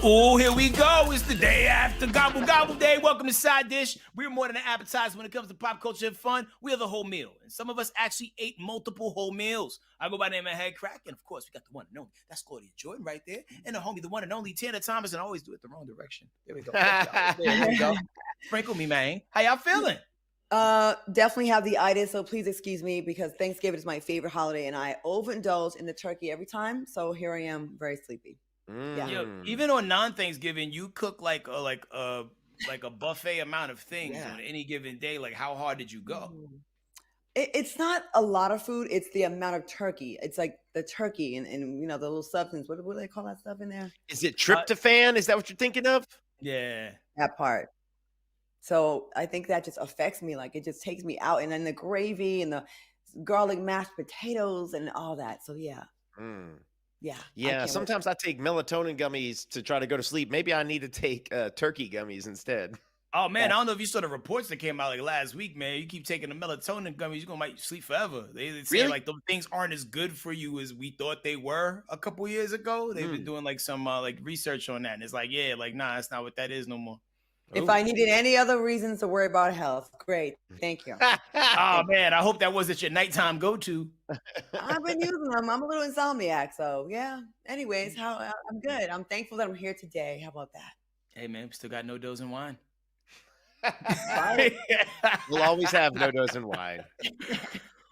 Oh, here we go. It's the day after Gobble Gobble Day. Welcome to Side Dish. We're more than an appetizer when it comes to pop culture and fun. We are the whole meal. And some of us actually ate multiple whole meals. I go by the name of Headkrack. And of course, we got the one and only. That's Claudia Jordan right there. And the homie, the one and only Thomason. I always do it the wrong direction. There we go. There we go. Sprinkle me, man. How y'all feeling? Definitely have the itis, so please excuse me because Thanksgiving is my favorite holiday and I overindulge in the turkey every time. So here I am, very sleepy. Yeah. Yo, even on non-Thanksgiving, you cook like a buffet amount of things on any given day. Like, how hard did you go? It's not a lot of food. It's the amount of turkey. It's like the turkey and you know, the little substance. What do they call that stuff in there? Is it tryptophan? Is that what you're thinking of? Yeah. That part. So I think that just affects me. Like, it just takes me out. And then the gravy and the garlic mashed potatoes and all that. So yeah. Yeah, sometimes I take melatonin gummies to try to go to sleep. Maybe I need to take turkey gummies instead. Oh, man, I don't know if you saw the reports that came out like last week, man. You keep taking the melatonin gummies, you're going to might sleep forever. They say Really? like those things aren't as good for you as we thought they were a couple years ago. They've been doing like some like research on that. And it's like, yeah, like, nah, that's not what that is no more. If I needed any other reasons to worry about health, great. Thank you. Oh, man, I hope that wasn't your nighttime go-to. I've been using them. I'm a little insomniac. So, yeah. Anyways, I'm good. I'm thankful that I'm here today. How about that? Hey, man, we still got no dose and wine. We'll always have no dose and wine.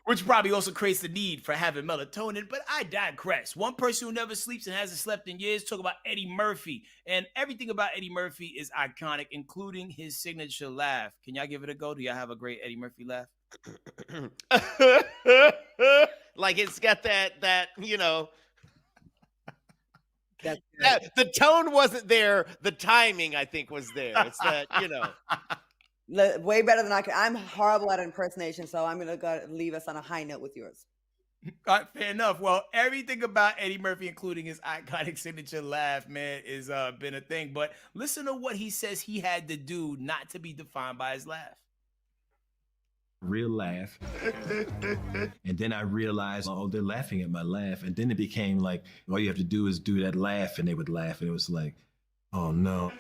Which probably also creates the need for having melatonin, but I digress. One person who never sleeps and hasn't slept in years, talk about Eddie Murphy. And everything about Eddie Murphy is iconic, including his signature laugh. Can y'all give it a go? Do y'all have a great Eddie Murphy laugh? Like, it's got that, you know. The tone wasn't there. The timing, I think, was there. It's that, you know. Way better than I can. I'm horrible at impersonation, so I'm going to leave us on a high note with yours. All right, fair enough. Well, everything about Eddie Murphy, including his iconic signature laugh, man, is been a thing. But listen to what he says he had to do not to be defined by his laugh. Real laugh. And then I realized, oh, they're laughing at my laugh. And then it became like, all you have to do is do that laugh, and they would laugh. And it was like, oh, no.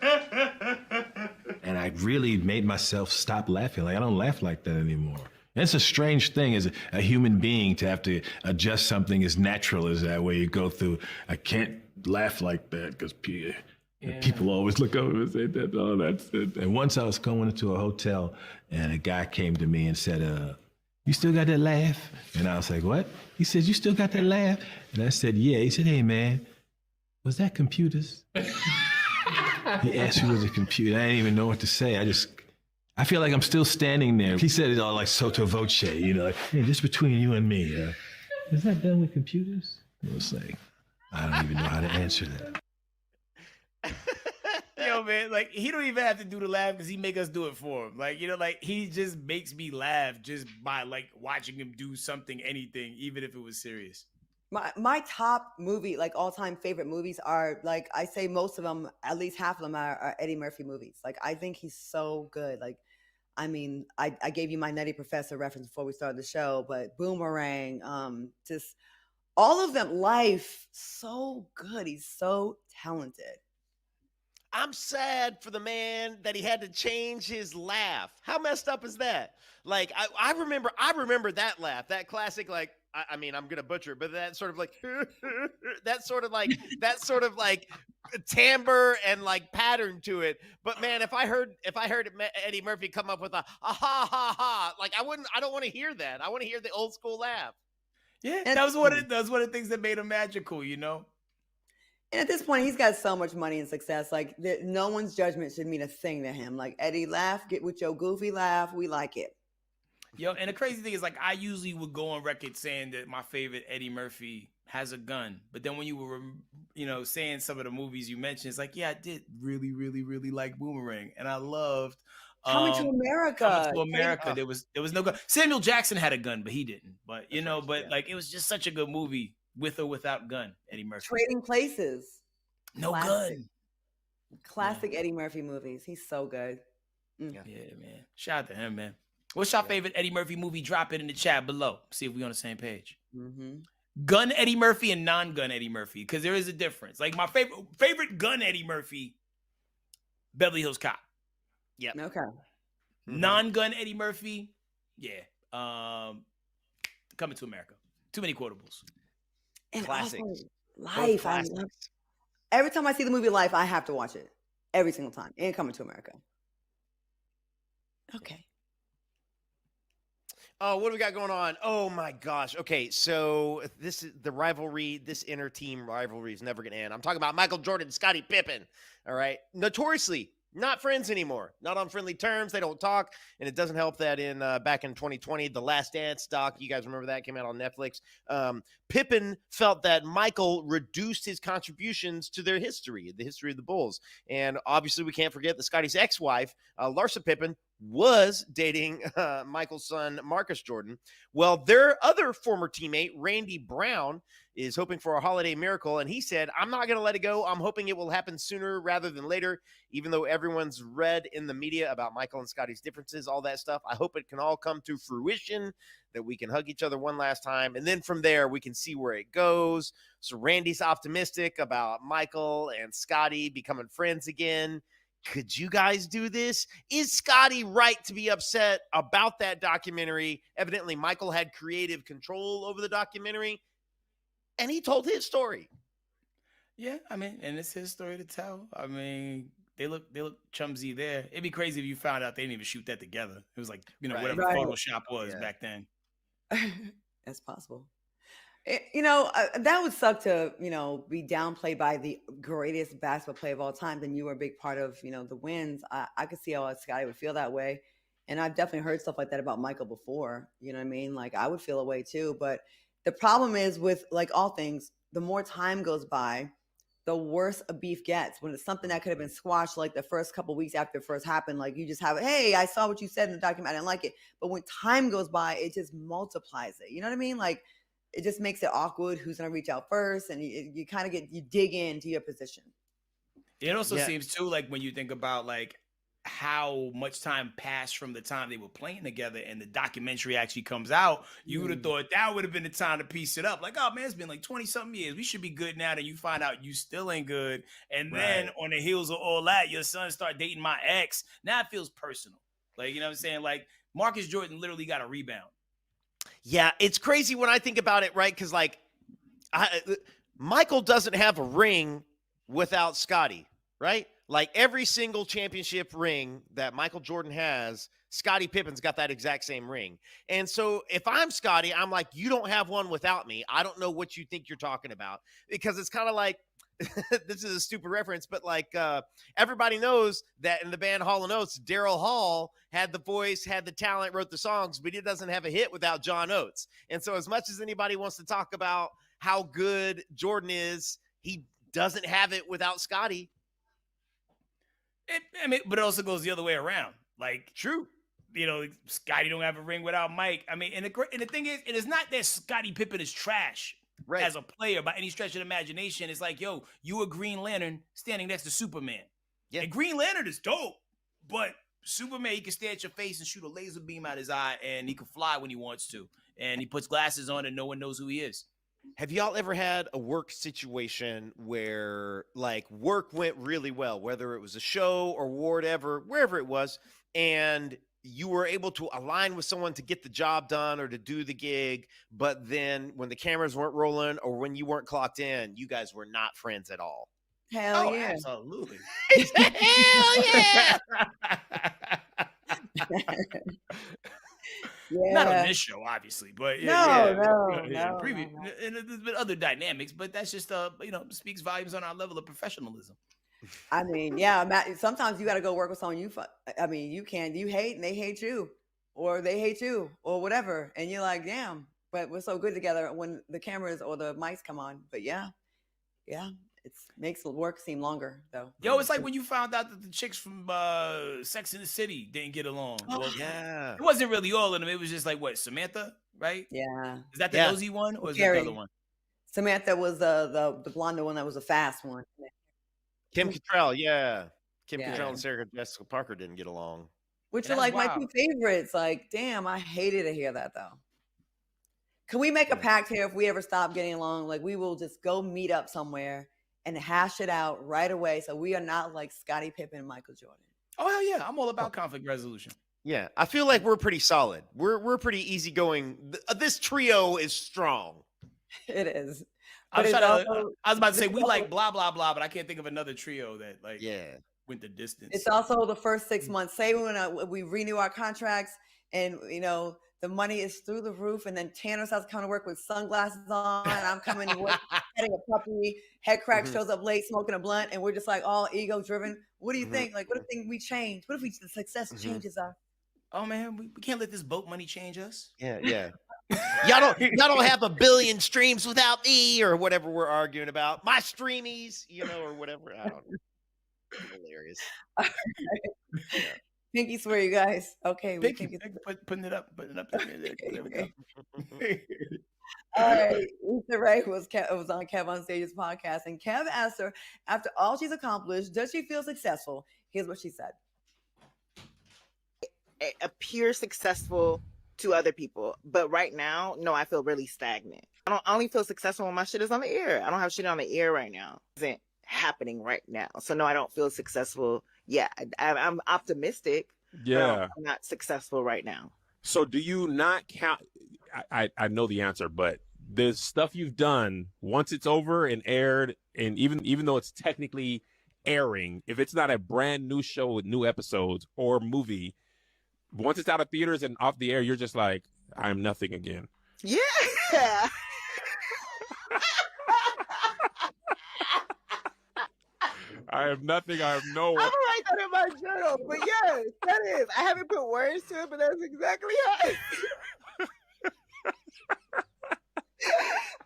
And I really made myself stop laughing. Like, I don't laugh like that anymore. And it's a strange thing as a human being to have to adjust something as natural as that, where you go through, I can't laugh like that because people always look over and say that, oh, that's it. And once I was going into a hotel and a guy came to me and said, you still got that laugh? And I was like, what? He said, you still got that laugh? And I said, yeah. He said, hey, man, was that computers? He asked me was a computer. I didn't even know what to say. I feel like I'm still standing there. He said it all like sotto voce, you know, like, hey, just between you and me. Is that done with computers? It was like, I don't even know how to answer that. Yo, man, like, he don't even have to do the laugh because he make us do it for him. Like, you know, like, he just makes me laugh just by, like, watching him do something, anything, even if it was serious. My top movie, like all-time favorite movies are, like, I say most of them, at least half of them are Eddie Murphy movies. Like, I think he's so good. Like, I mean, I gave you my Nutty Professor reference before we started the show, but Boomerang, just all of them, Life, so good. He's so talented. I'm sad for the man that he had to change his laugh. How messed up is that? Like, I remember that laugh, that classic, like, I mean, I'm gonna butcher it, but that sort of like that sort of like timbre and like pattern to it. But man, if I heard Eddie Murphy come up with a ha ha ha, like I don't want to hear that. I want to hear the old school laugh. Yeah, that was one of the things that made him magical, you know. And at this point, he's got so much money and success. Like, no one's judgment should mean a thing to him. Like, Eddie, laugh, get with your goofy laugh. We like it. Yo, and the crazy thing is, like, I usually would go on record saying that my favorite Eddie Murphy has a gun. But then when you were, you know, saying some of the movies you mentioned, it's like, yeah, I did really, really, really like Boomerang. And I loved Coming to America. Coming to America. There was no gun. Samuel Jackson had a gun, but he didn't. But, you know, like, it was just such a good movie with or without gun, Eddie Murphy. Trading Places. No gun. Classic Eddie Murphy movies. He's so good. Yeah, man. Shout out to him, man. What's your favorite Eddie Murphy movie? Drop it in the chat below. See if we're on the same page. gun Eddie Murphy and non-gun Eddie Murphy, because there is a difference. Like my favorite gun Eddie Murphy, Beverly Hills Cop. Yep. Okay. Non-gun Eddie Murphy, yeah. Coming to America. Too many quotables. And Classics. also, Both Life. classics. Every time I see the movie Life, I have to watch it. Every single time. And Coming to America. Okay. Oh, what do we got going on? Oh my gosh. Okay, so this is the rivalry. This inter-team rivalry is never going to end. I'm talking about Michael Jordan, Scottie Pippen. All right, notoriously not friends anymore. Not on friendly terms. They don't talk, and it doesn't help that in back in 2020, The Last Dance doc. You guys remember that came out on Netflix. Pippen felt that Michael reduced his contributions to their history, the history of the Bulls, and obviously we can't forget that Scottie's ex-wife, Larsa Pippen, was dating Michael's son, Marcus Jordan. Well, their other former teammate, Randy Brown, is hoping for a holiday miracle. And he said, I'm not going to let it go. I'm hoping it will happen sooner rather than later, even though everyone's read in the media about Michael and Scottie's differences, all that stuff. I hope it can all come to fruition, that we can hug each other one last time. And then from there, we can see where it goes. So Randy's optimistic about Michael and Scottie becoming friends again. Could you guys do this? Is Scottie right to be upset about that documentary? Evidently, Michael had creative control over the documentary, and he told his story. Yeah, I mean, and it's his story to tell. I mean, they look chumsy there. It'd be crazy if you found out they didn't even shoot that together. It was like, Right. whatever Right. Photoshop was Yeah. back then. That's possible. That would suck to, be downplayed by the greatest basketball player of all time. Then you were a big part of, the wins. I could see how Scottie would feel that way. And I've definitely heard stuff like that about Michael before. You know what I mean? Like I would feel a way too. But the problem is with like all things, the more time goes by, the worse a beef gets. When it's something that could have been squashed like the first couple weeks after it first happened, like you just have it, hey, I saw what you said in the document, I didn't like it. But when time goes by, it just multiplies it. You know what I mean? Like it just makes it awkward who's going to reach out first, and you kind of you dig into your position. It also Yeah. seems too like when you think about like how much time passed from the time they were playing together and the documentary actually comes out, you would have thought that would have been the time to piece it up. Like, oh man, it's been like 20 something years. We should be good now. Then you find out you still ain't good. And then Right. on the heels of all that, your son start dating my ex. Now it feels personal. Like, you know what I'm saying? Like Marcus Jordan literally got a rebound. Yeah, it's crazy when I think about it, right? Because like, Michael doesn't have a ring without Scottie, right? Like every single championship ring that Michael Jordan has, Scottie Pippen's got that exact same ring. And so if I'm Scottie, I'm like, you don't have one without me. I don't know what you think you're talking about, because it's kind of like, this is a stupid reference, but like everybody knows that in the band Hall & Oates, Daryl Hall had the voice, had the talent, wrote the songs, but he doesn't have a hit without John Oates. And so as much as anybody wants to talk about how good Jordan is, he doesn't have it without Scottie. But it also goes the other way around. Like, True. Scottie don't have a ring without Mike. I mean, and the thing is, it is not that Scottie Pippen is trash. Right. As a player by any stretch of the imagination. It's like, yo, you a Green Lantern standing next to Superman. Yeah. And Green Lantern is dope, but Superman, he can stare at your face and shoot a laser beam out his eye, and he can fly when he wants to. And he puts glasses on and no one knows who he is. Have y'all ever had a work situation where like work went really well, whether it was a show or whatever, wherever it was, and you were able to align with someone to get the job done or to do the gig, but then when the cameras weren't rolling or when you weren't clocked in, you guys were not friends at all? Hell yeah. Absolutely. Hell yeah. Yeah. Not on this show, obviously, but No. And there's been other dynamics, but that's just speaks volumes on our level of professionalism. I mean, yeah, sometimes you got to go work with someone you hate and they hate you, or they hate you, or whatever. And you're like, damn, but we're so good together when the cameras or the mics come on. But yeah, it makes the work seem longer, though. Yo, it's like when you found out that the chicks from Sex and the City didn't get along. Well, Yeah. it wasn't really all of them. It was just like, what, Samantha, right? Yeah. Is that the nosy one, or is that Carrie. the other one? Samantha was the blonde one that was a fast one. Kim Cattrall, yeah. Kim Yeah. Cattrall and Sarah Jessica Parker didn't get along. Which Yeah, are like that's my two wild. favorites. Like, damn, I hated to hear that though. Can we make a pact here? If we ever stop getting along, like we will just go meet up somewhere and hash it out right away. So we are not like Scottie Pippen and Michael Jordan. Oh hell yeah, I'm all about conflict resolution. Yeah, I feel like we're pretty solid. We're pretty easygoing. This trio is strong. It is. I was But it's about to say we also- like blah blah blah, but I can't think of another trio that like Yeah. went the distance. It's also the first 6 months. Say when we renew our contracts and the money is through the roof, and then Tanner's has to come to work with sunglasses on. I'm coming to work petting a puppy. Headkrack shows up late smoking a blunt, and we're just like all ego driven. What do you think? Like, what if we change? What if the success changes us? Oh man, we can't let this boat money change us. Yeah. Y'all don't have 1 billion streams without me, or whatever we're arguing about. My streamies, or whatever. I don't know. Hilarious. Yeah. Pinky swear, you guys. Okay, we Pinky, putting it up. There we go. All right. Issa Rae was on Kev on Stage's podcast, and Kev asked her, after all she's accomplished, does she feel successful? Here's what she said. It appears successful to other people, but right now, no, I feel really stagnant. I only feel successful when my shit is on the air. I don't have shit on the air right now. It isn't happening right now. So no, I don't feel successful. Yeah, I'm optimistic. Yeah. I'm not successful right now. So do you not count? I know the answer, but the stuff you've done, once it's over and aired, and even though it's technically airing, if it's not a brand new show with new episodes or movie, once it's out of theaters and off the air, you're just like, I'm nothing again. Yeah. I have nothing. I have no. I'm gonna write that in my journal. But yes, that is. I haven't put words to it, but that's exactly how.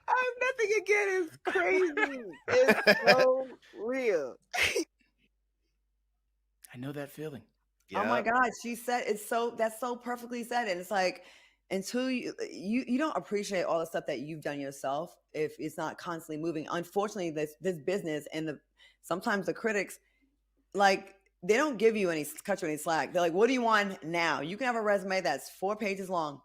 I have nothing again. It's crazy. It's so real. I know that feeling. Oh my God, she said that's so perfectly said. And it's like, until you don't appreciate all the stuff that you've done yourself if it's not constantly moving. Unfortunately, this business and sometimes the critics, like, they don't give you cut you any slack. They're like, what do you want now? You can have a resume that's 4 pages long.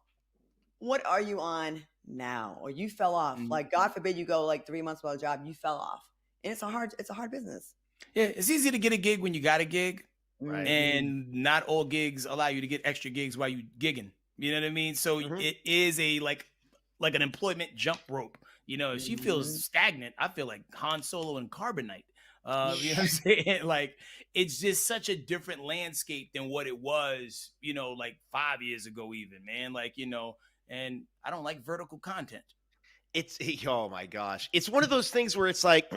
What are you on now? Or you fell off. Like, God forbid you go like 3 months without a job, you fell off. And it's a hard business. Yeah, it's easy to get a gig when you got a gig. Right. And not all gigs allow you to get extra gigs while you gigging. You know what I mean? So it is like an employment jump rope. If she feels stagnant, I feel like Han Solo and Carbonite. You know what I'm saying? Like, it's just such a different landscape than what it was, like 5 years ago even, man. Like, and I don't like vertical content. Oh my gosh. It's one of those things where it's like,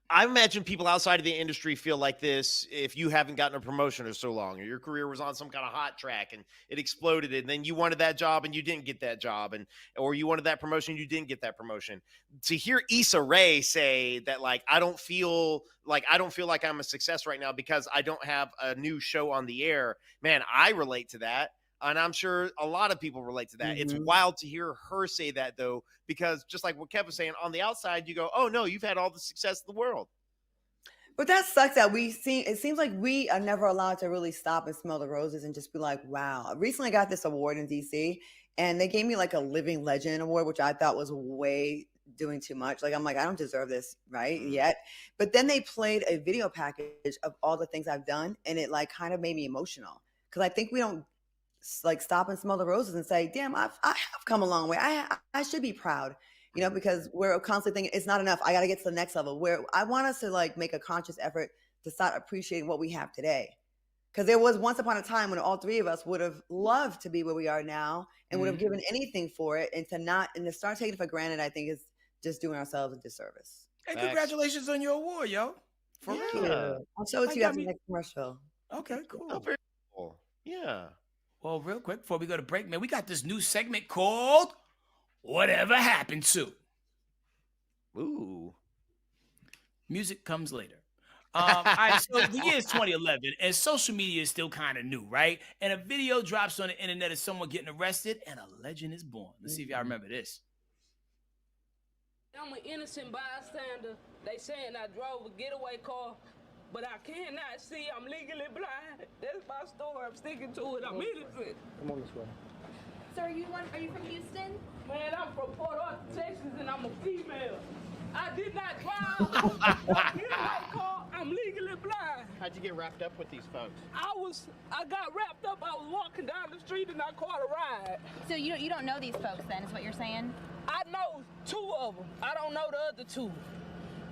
I imagine people outside of the industry feel like this if you haven't gotten a promotion or so long, or your career was on some kind of hot track and it exploded, and then you wanted that job and you didn't get that job, or you wanted that promotion, you didn't get that promotion. To hear Issa Rae say that, like, I don't feel like I'm a success right now because I don't have a new show on the air. Man, I relate to that. And I'm sure a lot of people relate to that. It's wild to hear her say that, though, because just like what Kev was saying, on the outside, you go, oh, no, you've had all the success in the world. But that sucks that it seems like we are never allowed to really stop and smell the roses and just be like, wow. I recently got this award in DC, and they gave me like a Living Legend award, which I thought was way doing too much. Like, I'm like, I don't deserve this yet. But then they played a video package of all the things I've done, and it like kind of made me emotional, because I think we don't like stop and smell the roses and say, damn, I have come a long way. I should be proud, because we're constantly thinking it's not enough. I got to get to the next level, where I want us to like make a conscious effort to start appreciating what we have today. Because there was once upon a time when all three of us would have loved to be where we are now and would have given anything for it, and to start taking it for granted, I think is just doing ourselves a disservice. Hey, congratulations on your award, yo. For real. I'll show it to you after the next commercial. Okay, cool. Oh, very cool. Yeah. Well, real quick, before we go to break, man, we got this new segment called Whatever Happened To. Ooh. Music comes later. All right, so the year is 2011, and social media is still kind of new, right? And a video drops on the internet of someone getting arrested, and a legend is born. Let's see if y'all remember this. I'm an innocent bystander. They saying I drove a getaway car, but I cannot see. I'm legally blind. That's my story. I'm sticking to it. I'm innocent. Come on this way. So are you from Houston? Man, I'm from Port Arthur, Texas, and I'm a female. I did not drive a getaway car. I'm legally blind. How'd you get wrapped up with these folks? I got wrapped up. I was walking down the street and I caught a ride. So you don't know these folks then, is what you're saying? I know 2 of them. I don't know the other 2.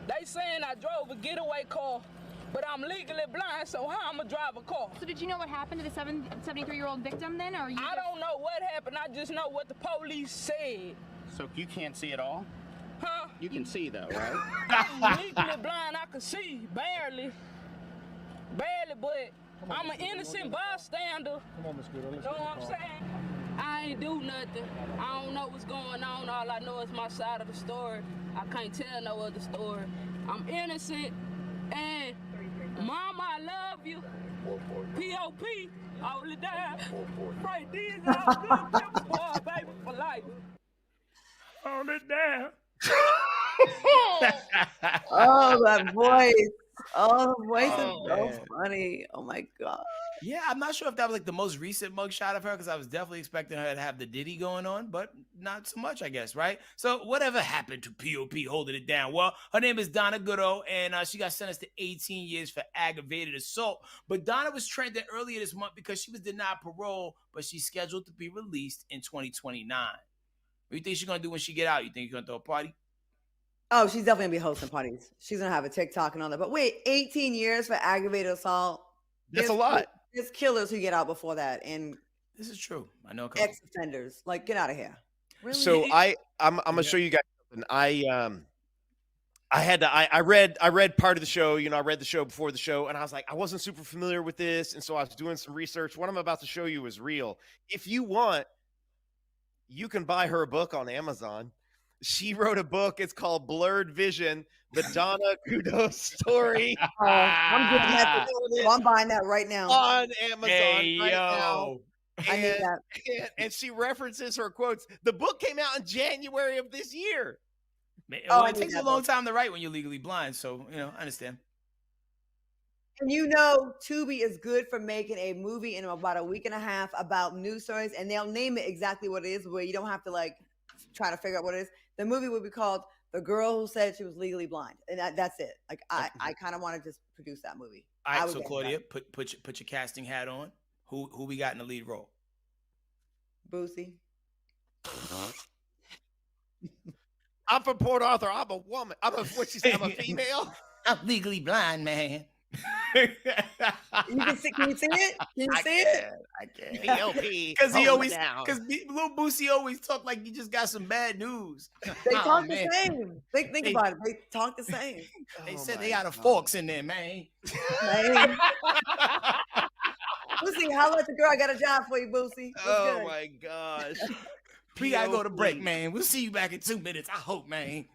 They saying I drove a getaway car, but I'm legally blind, so how I'm gonna drive a car? So did you know what happened to the 73-year-old victim then, or I don't know what happened. I just know what the police said. So you can't see at all? Huh? You can see though, right? I'm legally blind. I can see barely, but I'm an innocent bystander. Come on, Miss Good. You know what I'm saying? I ain't do nothing. I don't know what's going on. All I know is my side of the story. I can't tell no other story. I'm innocent, and Mama, I love you. P.O.P. all the time. Right these are good boy, baby, for life. Hold it down. Oh, that voice. Oh, the voice is so funny. Oh my God. Yeah, I'm not sure if that was like the most recent mugshot of her, because I was definitely expecting her to have the Diddy going on, but not so much, I guess, right? So whatever happened to P.O.P. holding it down? Well, her name is Donna Goodall, and she got sentenced to 18 years for aggravated assault. But Donna was trending earlier this month because she was denied parole, but she's scheduled to be released in 2029. What do you think she's going to do when she get out? You think she's going to throw a party? Oh, she's definitely gonna be hosting parties. She's gonna have a TikTok and all that. But wait, 18 years for aggravated assault. That's a lot. There's killers who get out before that, and This is true. I know a couple. ex-offenders. Like, get out of here. Really? So I'm gonna show you guys something. I read part of the show. You know, I read the show before the show, and I was like, I wasn't super familiar with this, and so I was doing some research. What I'm about to show you is real. If you want, you can buy her a book on Amazon. She wrote a book. It's called Blurred Vision, the Donna Goodall story. I'm getting that. I'm buying that right now. On Amazon now. I need that. And she references her quotes. The book came out in January of this year. Man, Oh, well, I it need takes a that long book. time to write when you're legally blind, so I understand. And you know, Tubi is good for making a movie in about a week and a half about news stories, and they'll name it exactly what it is, where you don't have to like try to figure out what it is. The movie would be called "The Girl Who Said She Was Legally Blind," and that's it. Like I kind of want to just produce that movie. All I right, would so get Claudia, that. put your casting hat on. Who we got in the lead role? Boosie. I'm from Port Arthur. I'm a woman. I'm a female. I'm legally blind, man. You can see, can you see it? Can you see it? I can. P.O.P. Because he hold always, down. because little Boosie always talk like he just got some bad news. They Aw, talk man. the same. Think about it. They talk the same. They Oh said my they got a God. forks in there, man. Man. Boosie, holla at the girl. I got a job for you, Boosie. What's Oh good? my gosh. We gotta go to break, P.O.P. man. We'll see you back in 2 minutes. I hope, man.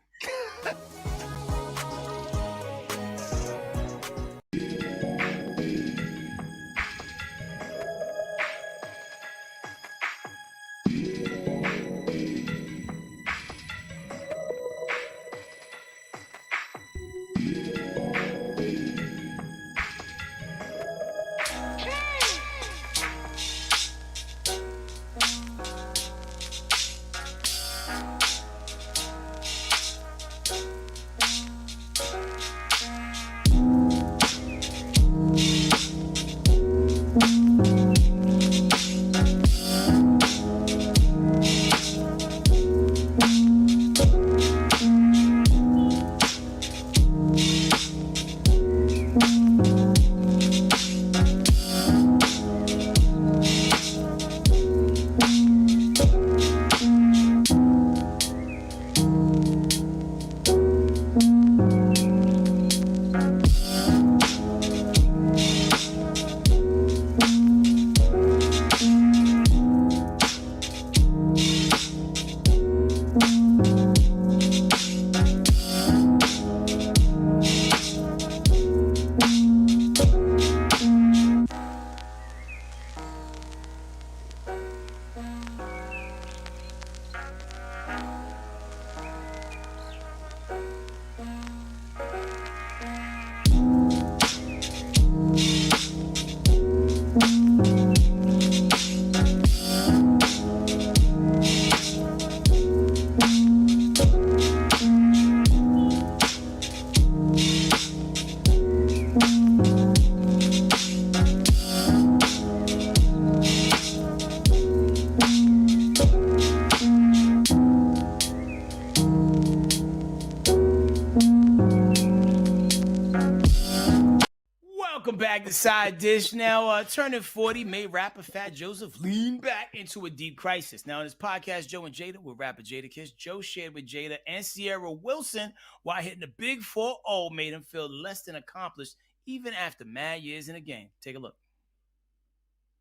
the side dish now. Turning 40 made rapper Fat Joseph lean back into a deep crisis. Now, in his podcast, Joe and Jada, with rapper Jada Kiss, Joe shared with Jada and Sierra Wilson why hitting the big 4-0 made him feel less than accomplished, even after mad years in the game. Take a look.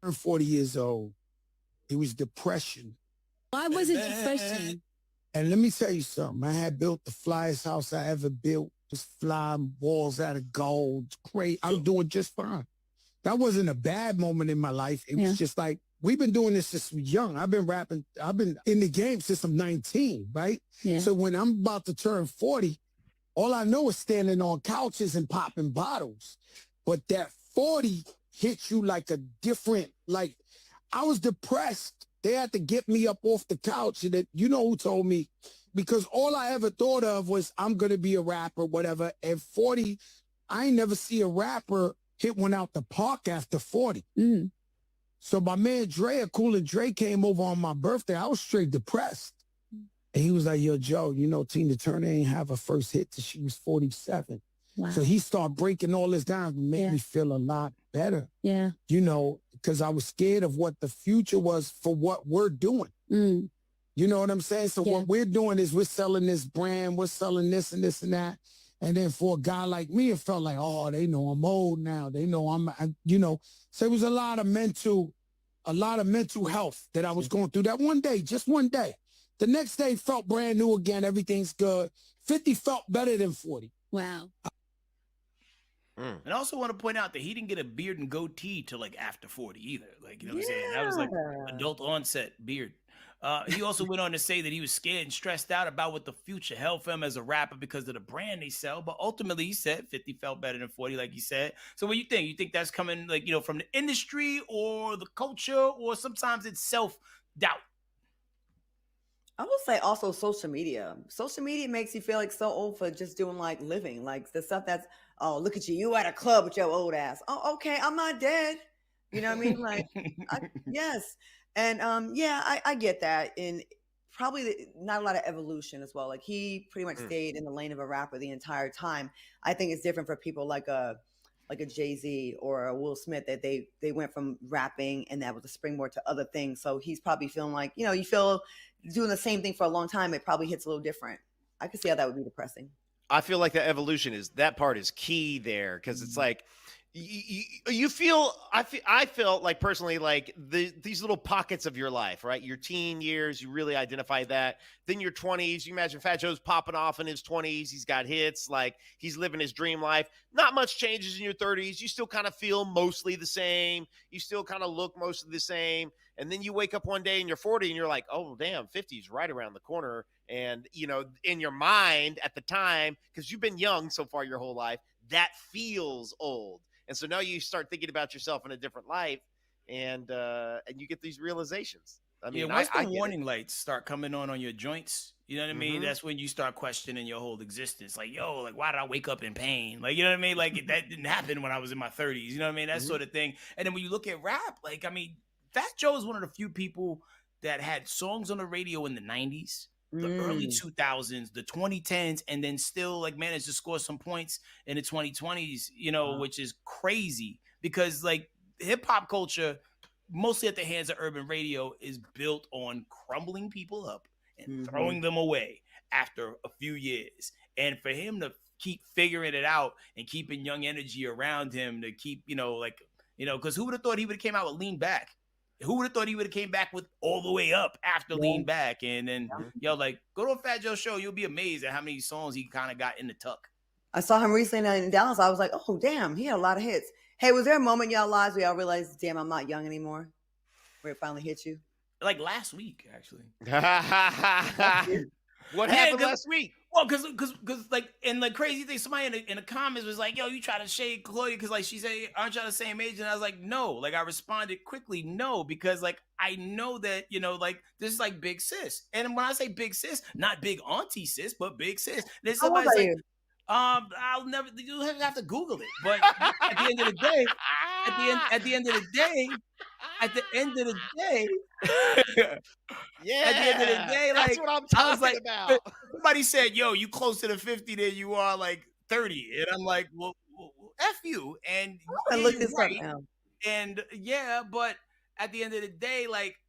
I'm 40 years old. It was depression. Why was it depression? And let me tell you something. I had built the flyest house I ever built. Just flying walls out of gold. Great. I'm doing just fine. That wasn't a bad moment in my life. It was just like, we've been doing this since we're young. I've been rapping. I've been in the game since I'm 19, right? Yeah. So when I'm about to turn 40, all I know is standing on couches and popping bottles. But that 40 hits you like a different, like, I was depressed. They had to get me up off the couch. And you know who told me? Because all I ever thought of was I'm going to be a rapper, whatever. At 40, I ain't never see a rapper hit one out the park after 40. Mm. So my man Dre, Cool and Dre, came over on my birthday. I was straight depressed. And he was like, yo, Joe, you know, Tina Turner ain't have her first hit till she was 47. Wow. So he started breaking all this down and made me feel a lot better. Yeah. You know, because I was scared of what the future was for what we're doing. Mm. You know what I'm saying? So what we're doing is we're selling this brand, we're selling this and this and that. And then for a guy like me, it felt like, oh, they know I'm old now. They know you know. So it was a lot of mental health that I was going through that one day, just one day. The next day felt brand new again. Everything's good. 50 felt better than 40. Wow. And I also want to point out that he didn't get a beard and goatee till like after 40 either. Like, you know what I'm saying? That was like adult onset beard. He also went on to say that he was scared and stressed out about what the future held for him as a rapper because of the brand they sell. But ultimately, he said 50 felt better than 40, like he said. So what do you think? You think that's coming, like, you know, from the industry or the culture, or sometimes it's self-doubt? I will say also social media. Social media makes you feel like so old for just doing like living. Like the stuff that's, oh, look at you. You at a club with your old ass. Oh, okay. I'm not dead. You know what I mean? Like, yes. And I get that. And probably not a lot of evolution as well. Like he pretty much stayed in the lane of a rapper the entire time. I think it's different for people like a Jay-Z or a Will Smith, that they went from rapping and that was a springboard to other things. So he's probably feeling like, you know, you feel doing the same thing for a long time, it probably hits a little different. I could see how that would be depressing. I feel like the evolution that part is key there, because it's like you feel, I felt like personally, like these little pockets of your life, right? Your teen years, you really identify that. Then your 20s, you imagine Fat Joe's popping off in his 20s. He's got hits, like he's living his dream life. Not much changes in your 30s. You still kind of feel mostly the same. You still kind of look mostly the same. And then you wake up one day and you're 40 and you're like, oh, damn, 50 is right around the corner. And, you know, in your mind at the time, because you've been young so far your whole life, that feels old. And so now you start thinking about yourself in a different life, and you get these realizations. I mean, once the warning lights start coming on your joints, you know what I mean? That's when you start questioning your whole existence. Like, yo, like, why did I wake up in pain? Like, you know what I mean? Like, that didn't happen when I was in my 30s. You know what I mean? That sort of thing. And then when you look at rap, like, I mean, Fat Joe is one of the few people that had songs on the radio in the 90s. The early 2000s, the 2010s, and then still like managed to score some points in the 2020s, you know, which is crazy because like hip hop culture, mostly at the hands of urban radio, is built on crumbling people up and throwing them away after a few years. And for him to keep figuring it out and keeping young energy around him to keep, you know, like, you know, because who would have thought he would have came out with Lean Back? Who would have thought he would have came back with All the Way Up after Lean Back? And then, yo, like, go to a Fat Joe show. You'll be amazed at how many songs he kind of got in the tuck. I saw him recently in Dallas. I was like, oh, damn, he had a lot of hits. Hey, was there a moment in y'all lives where y'all realized, damn, I'm not young anymore? Where it finally hit you? Like last week, actually. What happened last week? Well, because like, and the crazy thing, somebody in the comments was like, yo, you try to shade Claudia because like she said, aren't y'all the same age? And I was like, no. Like I responded quickly, no, because like I know that, you know, like this is like big sis. And when I say big sis, not big auntie sis, but big sis. Then somebody's like, I'll never, you have to Google it. But at the end of the day, at the end of the day, yeah, at the end of the day, like that's what I'm talking about. Somebody said, yo, you closer to 50 than you are like 30. And I'm like, well, F you. And I yeah, look you're this up right. now. And yeah, but at the end of the day, like,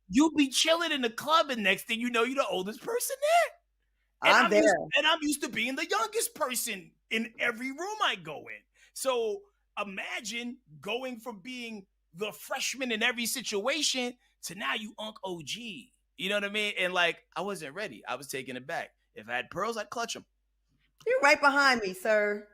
you'll be chilling in the club, and next thing you know, you're the oldest person there. And I'm there. I'm used to being the youngest person in every room I go in. So imagine going from being the freshman in every situation to now you Unc OG. You know what I mean? And like, I wasn't ready. I was taken aback. If I had pearls, I'd clutch them. You're right behind me, sir.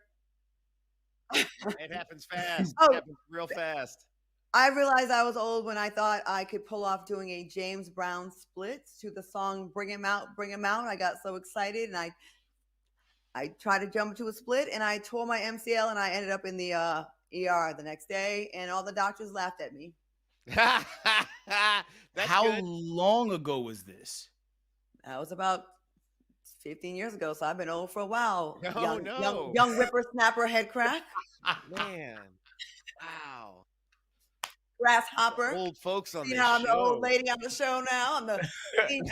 It happens fast. Oh. It happens real fast. I realized I was old when I thought I could pull off doing a James Brown split to the song Bring Him Out, Bring Him Out. I got so excited, and I tried to jump into a split, and I tore my MCL, and I ended up in the ER the next day, and all the doctors laughed at me. How long ago was this? That was about 15 years ago, so I've been old for a while. No. Young whippersnapper head crack. Man. Wow. Grasshopper. Old folks on See this how I'm the show. old lady on the show now? I'm the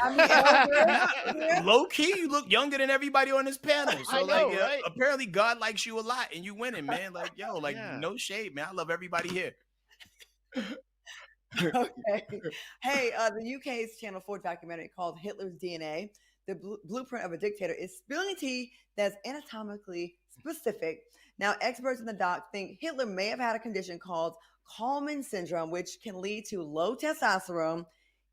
elder. Low key, you look younger than everybody on this panel. So I know, like, right? apparently God likes you a lot, and you winning, man. Like, yo, like, no shade, man. I love everybody here. Okay. Hey, the UK's Channel 4 documentary called Hitler's DNA, the blueprint of a dictator, is spilling tea that's anatomically specific. Now, experts in the doc think Hitler may have had a condition called Kallman syndrome, which can lead to low testosterone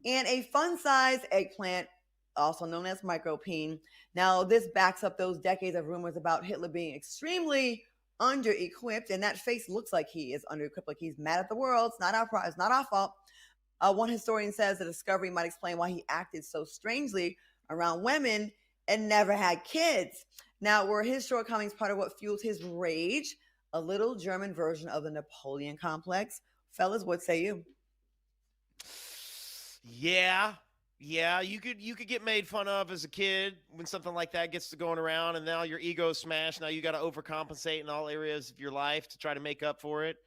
and a fun-sized eggplant, also known as micropene. Now, this backs up those decades of rumors about Hitler being extremely under-equipped, and that face looks like he is under-equipped, like he's mad at the world. It's not our fault. One historian says the discovery might explain why he acted so strangely around women and never had kids. Now, were his shortcomings part of what fuels his rage? A little German version of the Napoleon complex? Fellas, what say you? Yeah, you could get made fun of as a kid when something like that gets to going around, and now your ego's smashed. Now you got to overcompensate in all areas of your life to try to make up for it.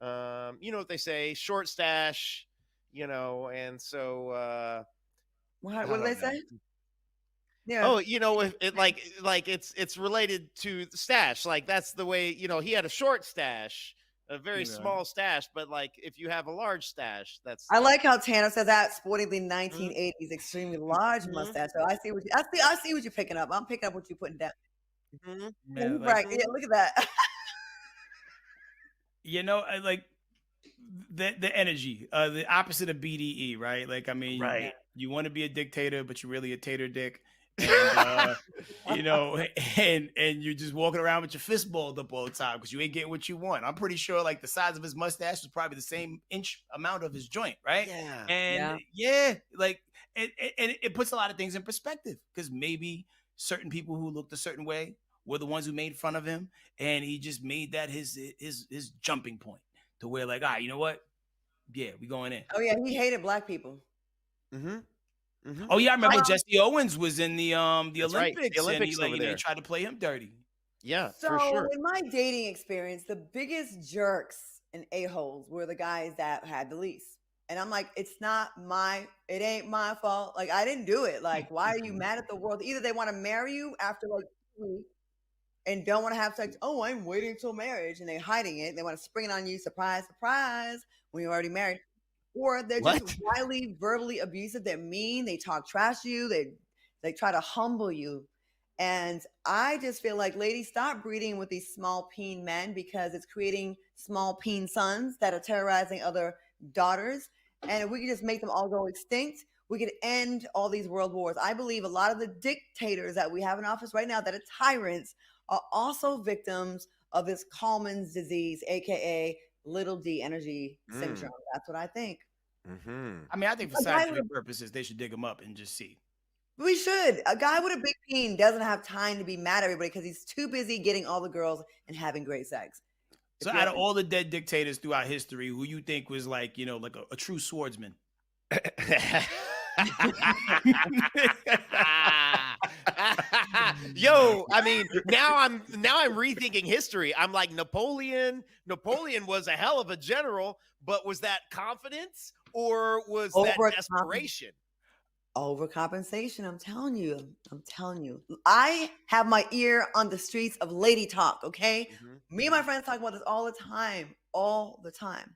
You know what they say, short stash, and so What do they say? Yeah. Oh, it's related to the stash. Like that's the way, he had a short stash, a very small stash, but like if you have a large stash, that's. I like how Tanner says that, sporting the 1980s extremely large mustache. So I see what you're picking up. I'm picking up what you're putting down. Man, right. Yeah, look at that. I like the energy, the opposite of BDE, right? Like, I mean, right. You want to be a dictator, but you're really a tater dick. And, and you're just walking around with your fist balled up all the time because you ain't getting what you want. I'm pretty sure like the size of his mustache was probably the same inch amount of his joint, right? Yeah. And like it puts a lot of things in perspective because maybe certain people who looked a certain way were the ones who made fun of him, and he just made that his jumping point to where like, you know what? Yeah, we going in. Oh yeah, he hated black people. Mm-hmm. Mm-hmm. Oh yeah, I remember Jesse Owens was in the Olympics, right. The Olympics, and he tried to play him dirty. Yeah, so for sure. In my dating experience, the biggest jerks and a-holes were the guys that had the least. And I'm like, it ain't my fault. Like, I didn't do it. Like, why are you mad at the world? Either they want to marry you after like 2 weeks and don't want to have sex. Oh, I'm waiting until marriage, and they're hiding it. They want to spring it on you, surprise, surprise, when you're already married. Or they're just wildly verbally abusive. They're mean. They talk trash to you. They try to humble you. And I just feel like, ladies, stop breeding with these small peen men because it's creating small peen sons that are terrorizing other daughters. And if we could just make them all go extinct, we could end all these world wars. I believe a lot of the dictators that we have in office right now that are tyrants are also victims of this Kallman's disease, aka little D energy syndrome. That's what I think. Mm-hmm. I mean, I think for scientific purposes, they should dig them up and just see. We should. A guy with a big peen doesn't have time to be mad at everybody because he's too busy getting all the girls and having great sex. So out of all the dead dictators throughout history, who you think was like, like a true swordsman? Yo, I mean, now I'm rethinking history. I'm like, Napoleon was a hell of a general, but was that confidence or was that desperation? Overcompensation. I'm telling you. I'm telling you. I have my ear on the streets of lady talk. Okay, me and my friends talk about this all the time. All the time.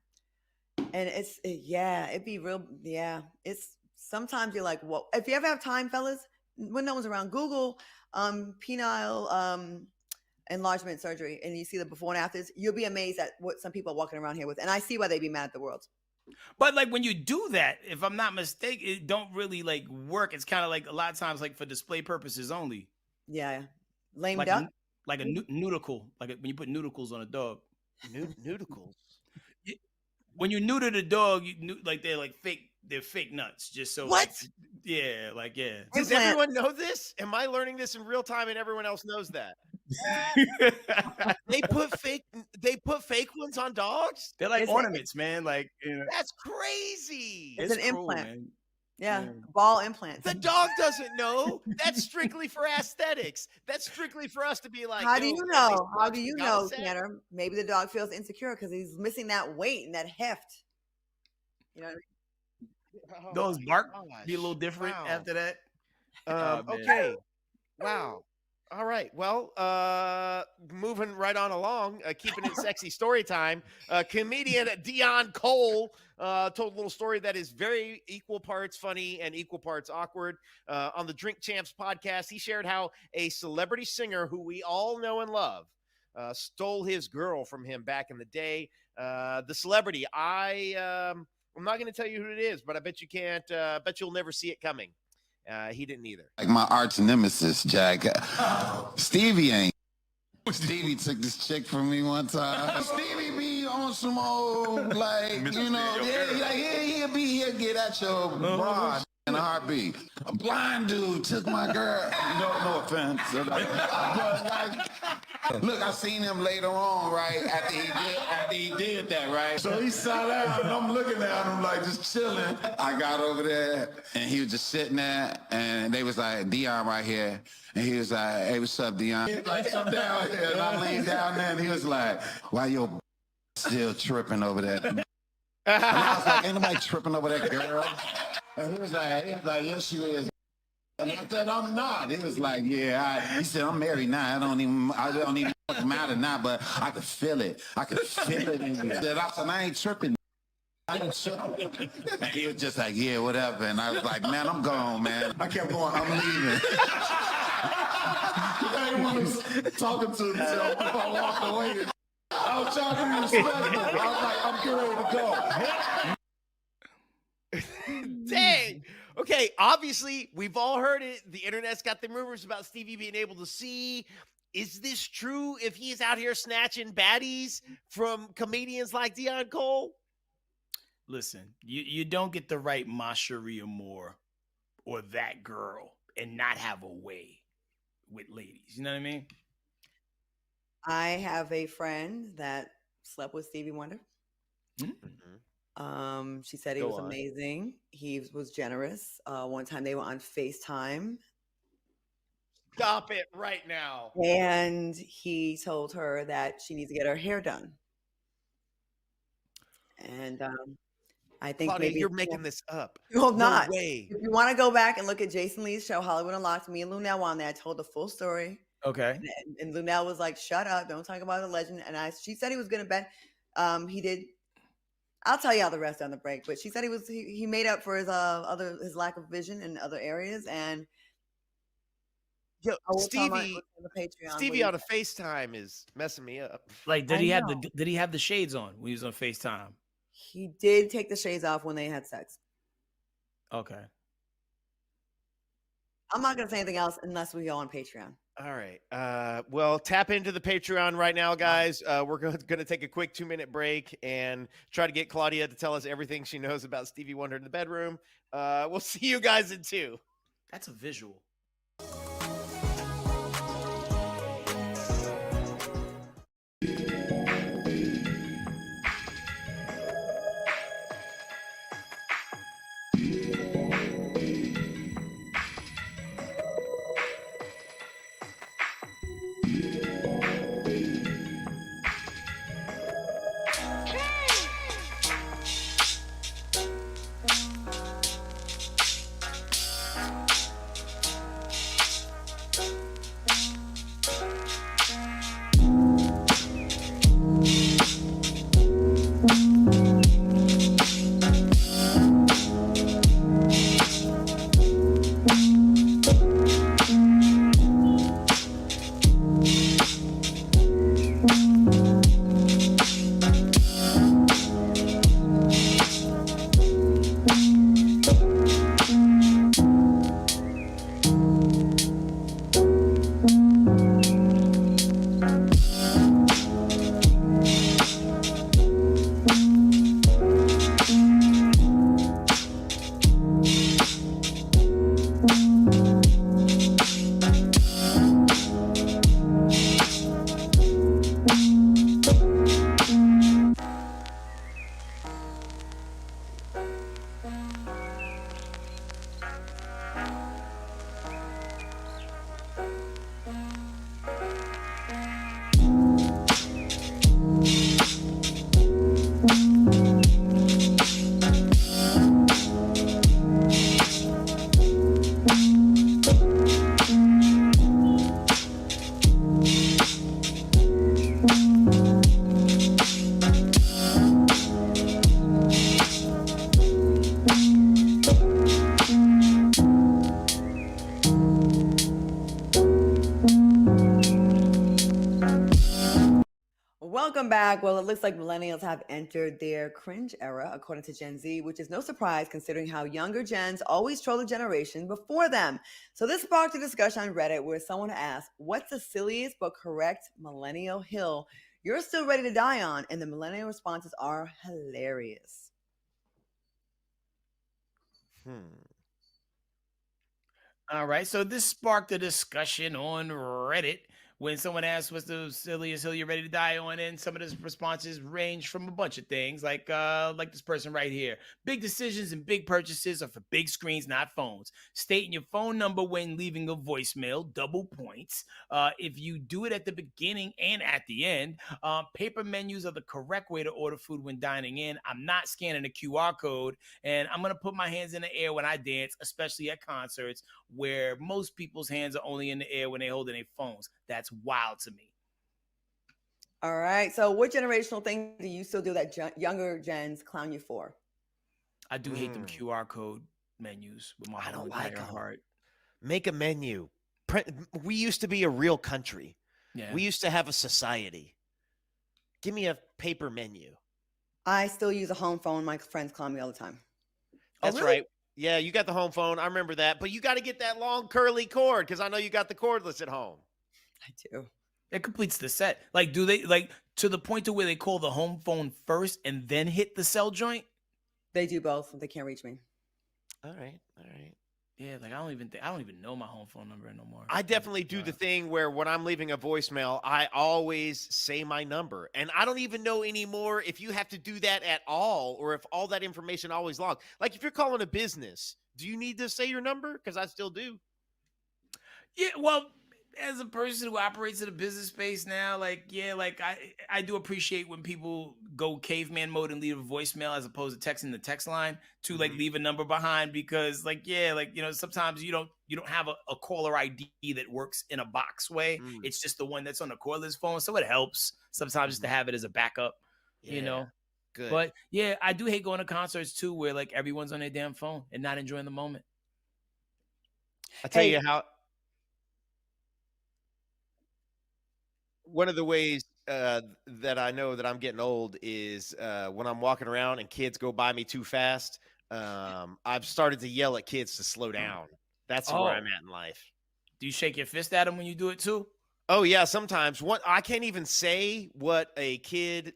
And it'd be real. Yeah, it's sometimes you're like, well, if you ever have time, fellas, when no one's around, Google penile enlargement surgery, and you see the before and afters. You'll be amazed at what some people are walking around here with, and I see why they'd be mad at the world. But like when you do that, if I'm not mistaken, it don't really like work. It's kind of like a lot of times like for display purposes only. Yeah, lame like duck. Like a noodle, like when you put noodles on a dog. Noodles. When you neuter the dog, like they're like fake. They're fake nuts. Just so what? Like, yeah. Does everyone know this? Am I learning this in real time and everyone else knows that? They put fake ones on dogs? They're like ornaments, man. Like, that's crazy. It's an cool, implant. man. Yeah, ball implants. The dog doesn't know. That's strictly for aesthetics. That's strictly for us to be like. How do you know? How do you know, Tanner? Maybe the dog feels insecure because he's missing that weight and that heft. You know what I mean? Those bark be a little different after that. Okay. Wow. All right. Well, moving right on along, keeping it sexy story time. Comedian Dion Cole told a little story that is very equal parts funny and equal parts awkward. On the Drink Champs podcast, he shared how a celebrity singer who we all know and love stole his girl from him back in the day. The celebrity, I'm not going to tell you who it is, but I bet you can't. Bet you'll never see it coming. He didn't either. Like my arch nemesis, Jack. Stevie ain't. Stevie took this chick from me one time. Stevie be on some old, like, you know, he'll get at your broad in a heartbeat. A blind dude took my girl. No offense. But like, look, I seen him later on, right, after he did that, right? So he sat down, and I'm looking at him like just chilling. I got over there, and he was just sitting there, and they was like, Dion right here. And he was like, hey, what's up, Dion? He was like, I'm down here, and I'm laying down there, and he was like, why your still tripping over that? And I was like, ain't nobody tripping over that girl? And he was like, yes, she is. And I said, I'm not. He was like, yeah. He said, I'm married now. I don't even matter now, but I could feel it. I could feel it in you. I said, I ain't tripping. And he was just like, yeah, whatever. And I was like, man, I'm gone, man. I kept going, I'm leaving. Everyone was talking to himself if I walked away. I was trying to be respectful. I was like, I'm getting ready to go. Dang. Okay, obviously, we've all heard it. The internet's got the rumors about Stevie being able to see. Is this true if he's out here snatching baddies from comedians like Dion Cole? Listen, you don't get the right Masheria Moore or that girl and not have a way with ladies. You know what I mean? I have a friend that slept with Stevie Wonder. She said he was amazing. He was generous. One time they were on FaceTime. Stop it right now. And he told her that she needs to get her hair done. And I think Claudia, maybe you're making this up. Well, not. No way. If you want to go back and look at Jason Lee's show, Hollywood Unlocked, me and Lunel were on there. I told the full story. Okay. And Lunel was like, shut up. Don't talk about the legend. And she said he was going to bet. He did. I'll tell you all the rest on the break. But she said he made up for his lack of vision in other areas. And yo, Stevie on a FaceTime is messing me up. Like, did he have the shades on when he was on FaceTime? He did take the shades off when they had sex. Okay. I'm not going to say anything else unless we go on Patreon. All right. Well, tap into the Patreon right now, guys. We're going to take a quick 2-minute break and try to get Claudia to tell us everything she knows about Stevie Wonder in the bedroom. We'll see you guys in 2. That's a visual. welcome back. Well, it looks like millennials have entered their cringe era, according to Gen Z, which is no surprise considering how younger gens always troll the generation before them. So this sparked a discussion on Reddit where someone asked, what's the silliest but correct millennial hill you're still ready to die on? And the millennial responses are hilarious. All right, so this sparked a discussion on Reddit when someone asked what's the silliest hill you're ready to die on, and some of the responses range from a bunch of things, like this person right here. Big decisions and big purchases are for big screens, not phones. Stating your phone number when leaving a voicemail, double points. If you do it at the beginning and at the end. Paper menus are the correct way to order food when dining in. I'm not scanning a QR code, and I'm gonna put my hands in the air when I dance, especially at concerts where most people's hands are only in the air when they're holding their phones. That's wild to me. All right. So what generational thing do you still do that younger gens clown you for? I do hate them QR code menus with my I don't whole like entire them. heart. Make a menu. We used to be a real country. Yeah. We used to have a society. Give me a paper menu. I still use a home phone. My friends clown me all the time. That's really? right. Yeah, you got the home phone. I remember that. But you got to get that long curly cord because I know you got the cordless at home. I do. It completes the set. Like, do they, like, to the point to where they call the home phone first and then hit the cell joint? They do both. They can't reach me. All right. Yeah, like I don't even know my home phone number no more. I definitely do the thing where when I'm leaving a voicemail, I always say my number. And I don't even know anymore if you have to do that at all or if all that information always logged. Like if you're calling a business, do you need to say your number? Because I still do. Yeah, well, as a person who operates in a business space now, like, yeah, like I do appreciate when people go caveman mode and leave a voicemail as opposed to texting the text line to like leave a number behind, because like, yeah, like, you know, sometimes you don't have a caller ID that works in a box way. It's just the one that's on the cordless phone. So it helps sometimes just to have it as a backup, you know? Good. But yeah, I do hate going to concerts too, where like everyone's on their damn phone and not enjoying the moment. I tell you how. One of the ways that I know that I'm getting old is when I'm walking around and kids go by me too fast. I've started to yell at kids to slow down. That's where I'm at in life. Do you shake your fist at them when you do it too? Oh yeah, sometimes. I can't even say what a kid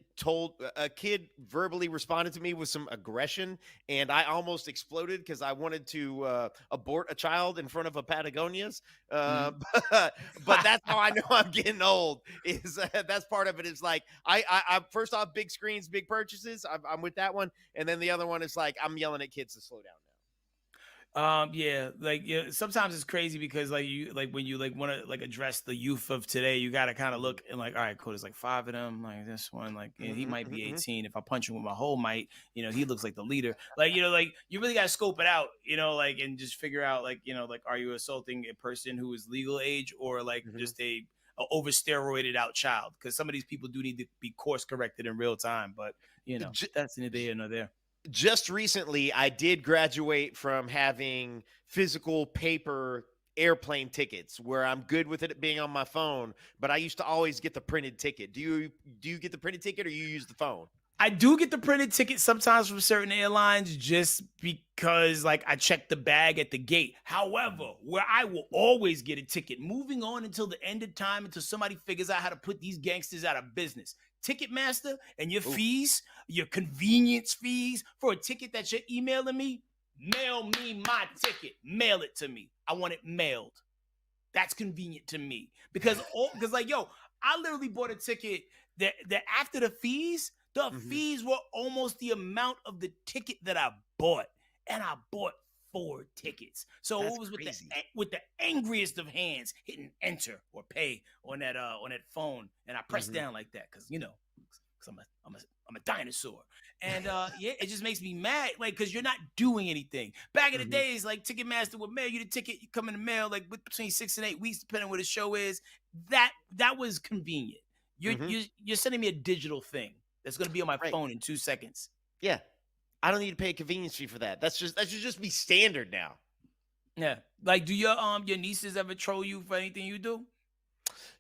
verbally responded to me with some aggression, and I almost exploded because I wanted to abort a child in front of a Patagonia's. But that's how I know I'm getting old. Is that's part of it. Is like I first off, big screens, big purchases. I'm with that one, and then the other one is like I'm yelling at kids to slow down now. Yeah, like yeah, sometimes it's crazy because like you like when you like want to like address the youth of today, you got to kind of look and like, all right, cool, there's like 5 of them, like this one, like yeah, he might be 18. If I punch him with my whole might, you know, he looks like the leader. Like, you know, like you really got to scope it out, you know, like and just figure out like, you know, like are you assaulting a person who is legal age or like just a over steroided out child? Because some of these people do need to be course corrected in real time, but you know, that's neither here nor there. Just recently, I did graduate from having physical paper airplane tickets where I'm good with it being on my phone, but I used to always get the printed ticket. Do you get the printed ticket or you use the phone? I do get the printed ticket sometimes from certain airlines just because like I check the bag at the gate. However, where I will always get a ticket, moving on until the end of time, until somebody figures out how to put these gangsters out of business. Ticketmaster and your fees, your convenience fees for a ticket that you're emailing me, mail me my ticket. Mail it to me. I want it mailed. That's convenient to me because like, yo, I literally bought a ticket that after the fees, the fees were almost the amount of the ticket that I bought, and I bought 4 tickets. So That's it was crazy. with the angriest of hands hitting enter or pay on that phone, and I pressed down like that because you know, because I'm a dinosaur, and yeah, it just makes me mad, like because you're not doing anything. Back in the days, like Ticketmaster would mail you the ticket, you come in the mail like between 6 and 8 weeks, depending on what the show is. That was convenient. You're sending me a digital thing that's gonna be on my phone in 2 seconds. Yeah. I don't need to pay a convenience fee for that. That should just be standard now. Yeah. Like, do your nieces ever troll you for anything you do?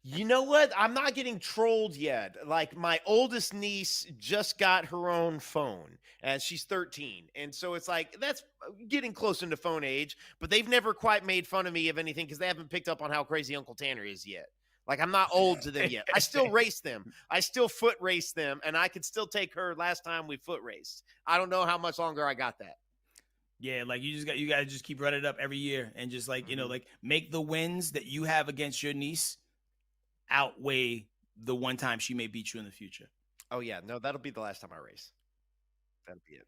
You know what? I'm not getting trolled yet. Like my oldest niece just got her own phone and she's 13. And so it's like that's getting close into phone age, but they've never quite made fun of me of anything because they haven't picked up on how crazy Uncle Tanner is yet. Like I'm not old to them yet. I still race them. I still foot race them, and I could still take her last time we foot raced. I don't know how much longer I got that. Yeah, like you gotta just keep running it up every year and just like, you know, like make the wins that you have against your niece outweigh the one time she may beat you in the future. Oh yeah, no, that'll be the last time I race. That'll be it.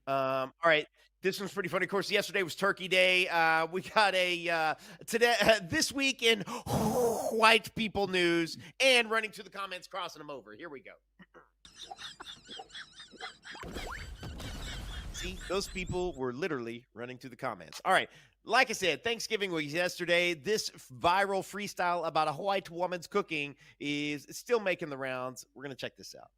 All right. This one's pretty funny. Of course, yesterday was Turkey Day. We got a today this week in white people news and running to the comments, crossing them over. Here we go. See, those people were literally running to the comments. All right. Like I said, Thanksgiving was yesterday. This viral freestyle about a white woman's cooking is still making the rounds. We're going to check this out.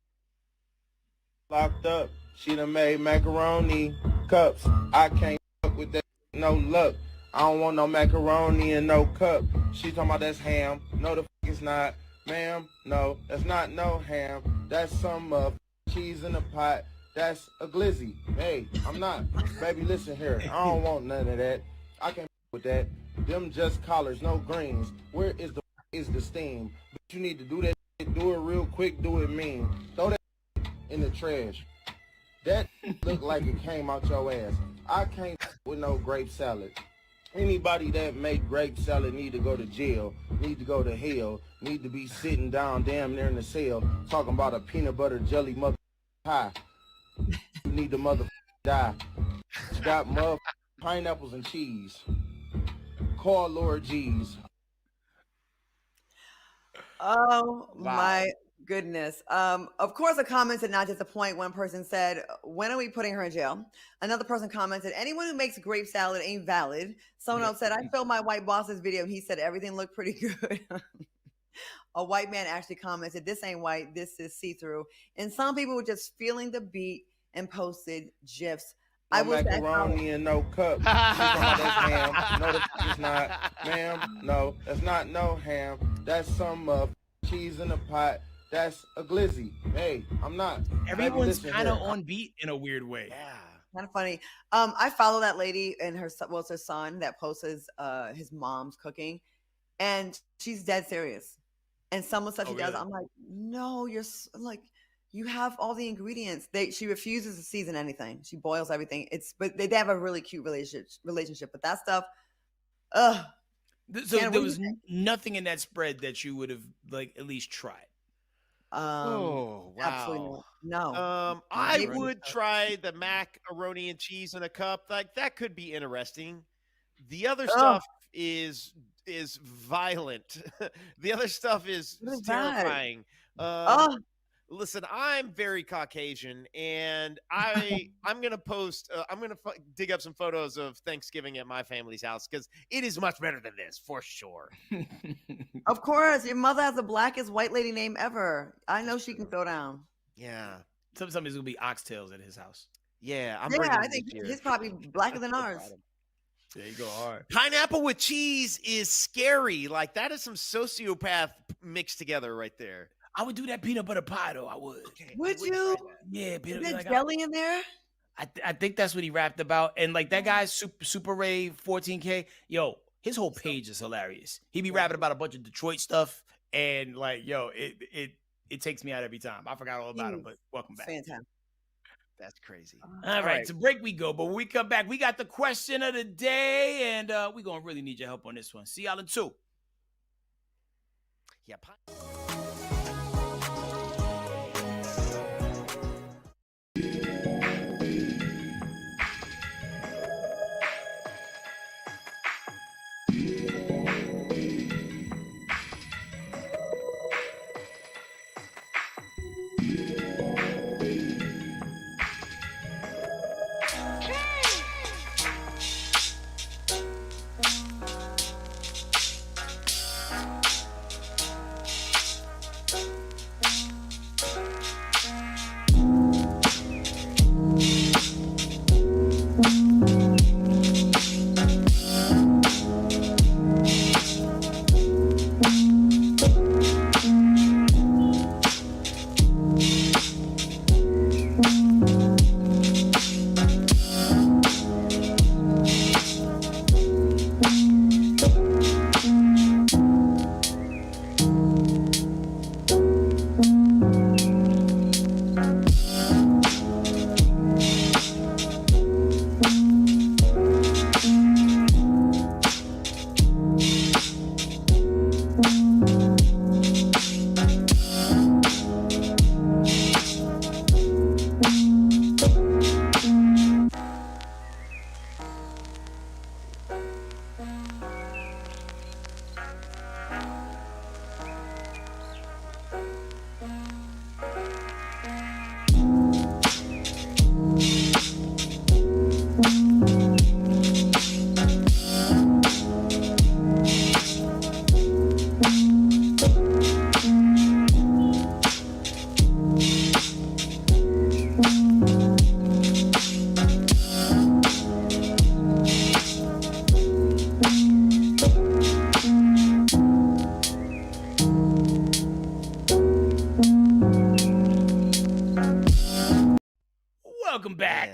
Locked up, she done made macaroni cups. I can't fuck with that, no luck. I don't want no macaroni and no cup. She talking about that's ham. No, the fuck it's not. Ma'am, no, that's not no ham. That's some cheese in a pot. That's a glizzy. Hey, I'm not. Baby, listen here. I don't want none of that. I can't with that. Them just collars, no greens. Where is the steam? But you need to do that shit. Do it real quick. Do it mean. Throw that in the trash. That look like it came out your ass. I can't with no grape salad. Anybody that make grape salad need to go to jail, need to go to hell, need to be sitting down damn near in the cell talking about a peanut butter jelly mother pie. You need to mother die. You got mother pineapples and cheese. Call Lord G's. Oh my goodness. Of course, the comments did not disappoint. One person said, when are we putting her in jail? Another person commented, anyone who makes grape salad ain't valid. Someone else said, I filmed my white boss's video. He said everything looked pretty good. A white man actually commented, this ain't white, this is see-through. And some people were just feeling the beat and posted GIFs. No macaroni and no cup. She's talking about that's ham. No, it's not. Ma'am, no, that's not no ham. That's some cheese in a pot. That's a glizzy. Hey, I'm not. Everyone's kind of on beat in a weird way. Yeah. Kind of funny. I follow that lady and her son that posts his mom's cooking, and she's dead serious. And some of the stuff she does, I'm like, no, like, you have all the ingredients. She refuses to season anything. She boils everything. But they have a really cute relationship. But that stuff, So there was nothing in that spread that you would have like at least tried. Oh, wow. Absolutely no. I would try the macaroni and cheese in a cup. Like that could be interesting. The other stuff is violent. The other stuff is terrifying. Listen, I'm very Caucasian, and I'm gonna post. I'm gonna dig up some photos of Thanksgiving at my family's house because it is much better than this for sure. Of course, your mother has the blackest white lady name ever. I know she can throw down. Yeah, somebody's gonna be oxtails at his house. Yeah, I think he's probably blacker than ours. There you go hard. Pineapple with cheese is scary. Like that is some sociopath mixed together right there. I would do that peanut butter pie though. I would. Okay, would you? Yeah, peanut butter. Jelly in there? I think that's what he rapped about. And like that guy, Super Ray 14K. Yo, his whole page is hilarious. He be rapping about a bunch of Detroit stuff, and like, yo, it takes me out every time. I forgot all about him, but welcome back. Fantastic. That's crazy. All right, to break we go. But when we come back, we got the question of the day, and we're gonna really need your help on this one. See y'all in 2. Yeah.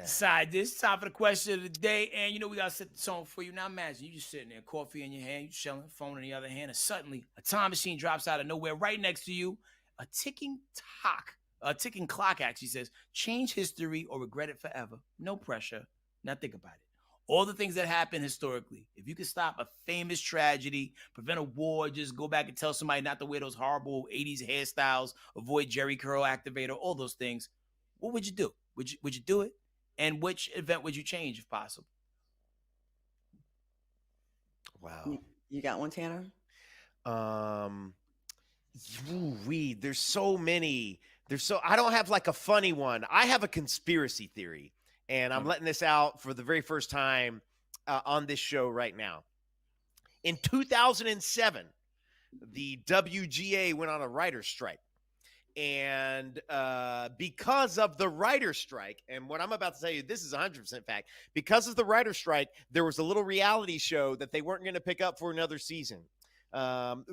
Side dish, time for the question of the day. And you know, we got to set the tone for you. Now imagine you just sitting there, coffee in your hand, you chilling, phone in the other hand, and suddenly a time machine drops out of nowhere right next to you. A ticking clock actually says, change history or regret it forever. No pressure. Now think about it. All the things that happened historically. If you could stop a famous tragedy, prevent a war, just go back and tell somebody not to wear those horrible 80s hairstyles, avoid Jerry curl activator, all those things, what would you do? Would you do it? And which event would you change if possible? Wow. You got one, Tanner? There's so many. I don't have like a funny one. I have a conspiracy theory, and I'm letting this out for the very first time on this show right now. In 2007, the WGA went on a writer's strike. And because of the writer's strike, and what I'm about to tell you, this is 100% fact. Because of the writer's strike, there was a little reality show that they weren't going to pick up for another season. 2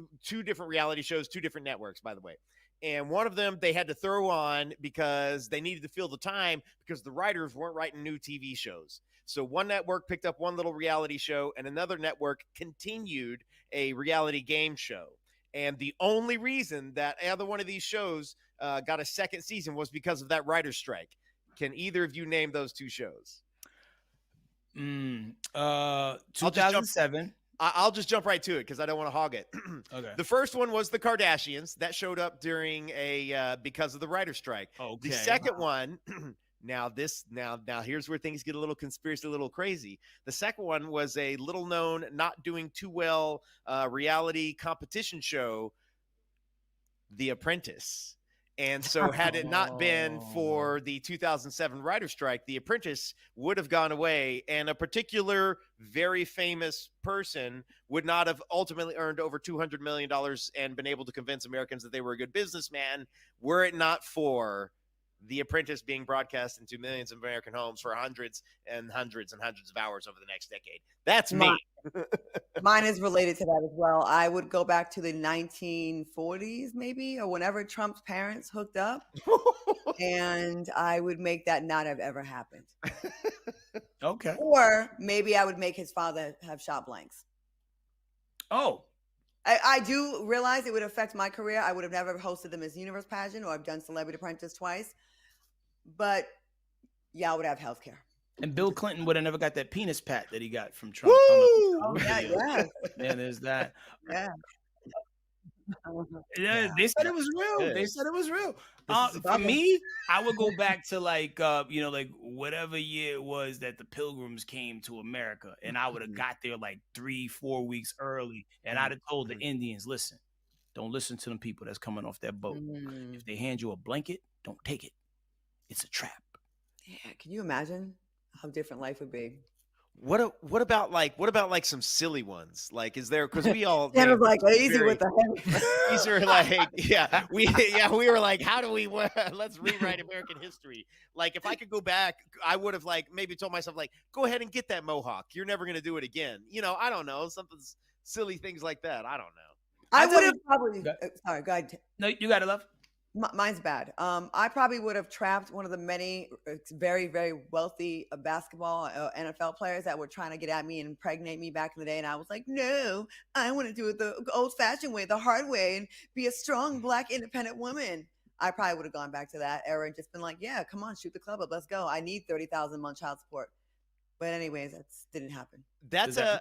different reality shows, 2 different networks, by the way. And one of them they had to throw on because they needed to fill the time because the writers weren't writing new TV shows. So one network picked up one little reality show, and another network continued a reality game show. And the only reason that either one of these shows got a second season was because of that writer's strike. Can either of you name those 2 shows? 2007. I'll just jump right to it because I don't want to hog it. Okay. The first one was the Kardashians. That showed up during because of the writer's strike. Okay. The second one, now here's where things get a little conspiracy, a little crazy. The second one was a little known, not doing too well reality competition show, The Apprentice. And so had it not been for the 2007 writer's strike, The Apprentice would have gone away, and a particular very famous person would not have ultimately earned over $200 million and been able to convince Americans that they were a good businessman were it not for The Apprentice being broadcast into millions of American homes for hundreds and hundreds and hundreds of hours over the next decade. That's me. Mine is related to that as well. I would go back to the 1940s, maybe, or whenever Trump's parents hooked up, and I would make that not have ever happened. Okay. Or maybe I would make his father have shot blanks. Oh. I do realize it would affect my career. I would have never hosted the Miss Universe pageant, or I've done Celebrity Apprentice twice. But yeah, I would have healthcare. And Bill Clinton would have never got that penis pat that he got from Trump. Oh, yeah. Yeah, there's that. Yeah. Yeah, they said it was real. They said it was real. For me, I would go back to like whatever year it was that the Pilgrims came to America, and I would have got there like 3-4 weeks early, and I'd have told the Indians, listen, don't listen to them people that's coming off that boat. If they hand you a blanket, don't take it. It's a trap. Yeah, can you imagine how different life would be? What about like some silly ones? Like, is there, because we all Tanner's like easy with the head. These are like, we were like, how do we let's rewrite American history? Like, if I could go back, I would have like maybe told myself like, go ahead and get that mohawk. You're never gonna do it again. You know, I don't know, something silly things like that. I don't know. I would have probably. Sorry, go ahead. No, you got it, love. Mine's bad. I probably would have trapped one of the many very, very wealthy basketball NFL players that were trying to get at me and impregnate me back in the day. And I was like, no, I want to do it the old fashioned way, the hard way, and be a strong Black independent woman. I probably would have gone back to that era and just been like, yeah, come on, shoot the club up. Let's go. I need $30,000 a month child support. But anyways, that didn't happen. That's an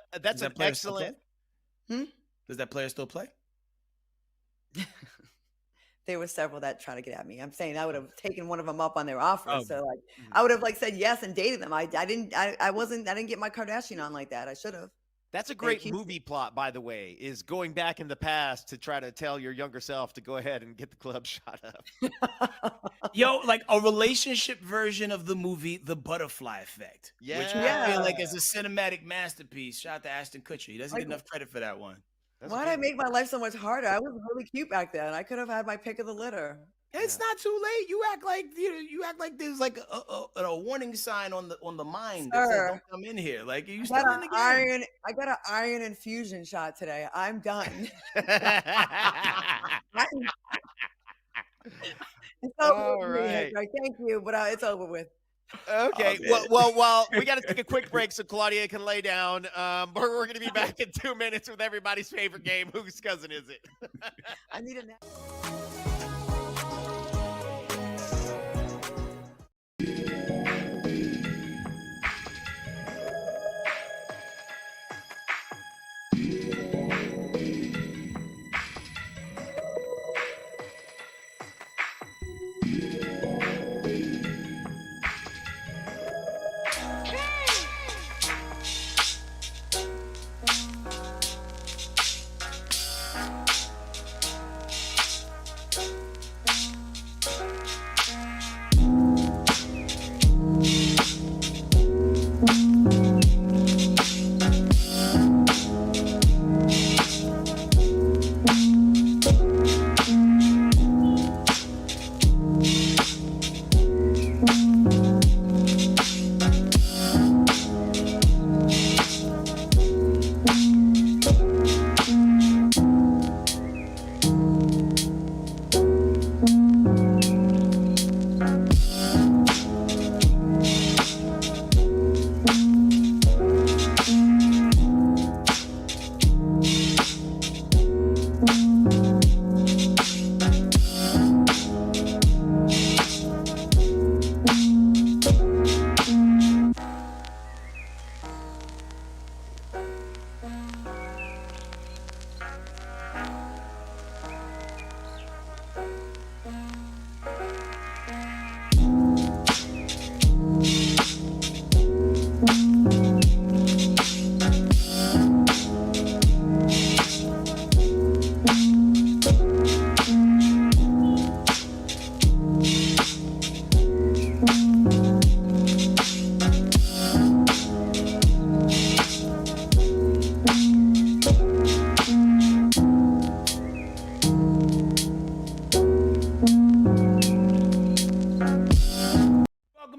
excellent. Does that player still play? There were several that tried to get at me. I'm saying I would have taken one of them up on their offer. So like, I would have like said yes and dated them. I didn't get my Kardashian on like that. I should have. That's a great movie plot, by the way, is going back in the past to try to tell your younger self to go ahead and get the club shot up. Yo, like a relationship version of the movie The Butterfly Effect. Yeah. Which I feel like is a cinematic masterpiece. Shout out to Ashton Kutcher. He doesn't get enough credit for that one. Why did I make my life so much harder? I was really cute back then. I could have had my pick of the litter. It's not too late. You act like there's like a warning sign on the mind that says don't come in here. Like you still in the game. I got an iron infusion shot today. I'm done. It's over with me. Right. Thank you, but it's over with. Okay. Well, we got to take a quick break so Claudia can lay down. We're going to be back in 2 minutes with everybody's favorite game. Whose cousin is it? I need a nap.